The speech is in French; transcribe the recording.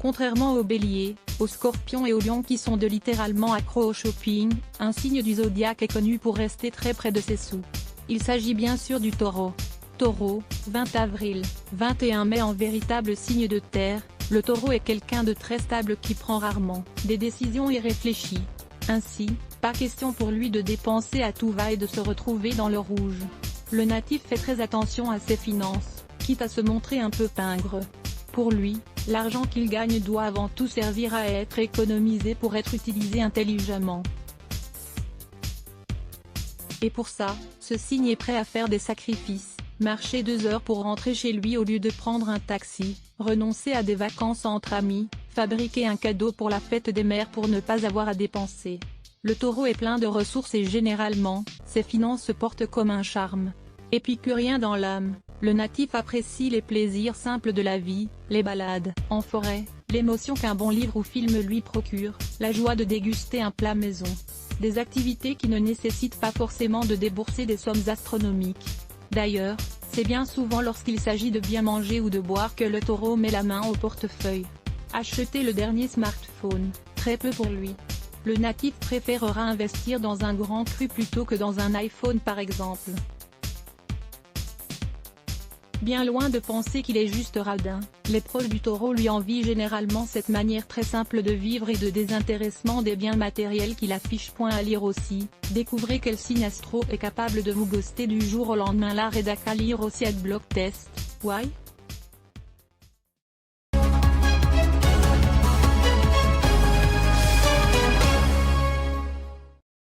Contrairement aux béliers, aux scorpions et aux lions qui sont littéralement accros au shopping, un signe du zodiaque est connu pour rester très près de ses sous. Il s'agit bien sûr du taureau. Taureau, 20 avril, 21 mai. En véritable signe de terre, le taureau est quelqu'un de très stable qui prend rarement des décisions irréfléchies. Ainsi, pas question pour lui de dépenser à tout va et de se retrouver dans le rouge. Le natif fait très attention à ses finances, quitte à se montrer un peu pingre. Pour lui, l'argent qu'il gagne doit avant tout servir à être économisé pour être utilisé intelligemment. Et pour ça, ce signe est prêt à faire des sacrifices, marcher 2 heures pour rentrer chez lui au lieu de prendre un taxi, renoncer à des vacances entre amis, fabriquer un cadeau pour la fête des mères pour ne pas avoir à dépenser. Le taureau est plein de ressources et généralement, ses finances se portent comme un charme. Épicurien dans l'âme, le natif apprécie les plaisirs simples de la vie, les balades en forêt, l'émotion qu'un bon livre ou film lui procure, la joie de déguster un plat maison. Des activités qui ne nécessitent pas forcément de débourser des sommes astronomiques. D'ailleurs, c'est bien souvent lorsqu'il s'agit de bien manger ou de boire que le taureau met la main au portefeuille. Acheter le dernier smartphone, très peu pour lui. Le natif préférera investir dans un grand cru plutôt que dans un iPhone par exemple. Bien loin de penser qu'il est juste radin, les proches du taureau lui envient généralement cette manière très simple de vivre et de désintéressement des biens matériels qu'il affiche. À lire aussi, découvrez quel signe astro est capable de vous ghoster du jour au lendemain. La rédac à lire aussi Adblock Test, why?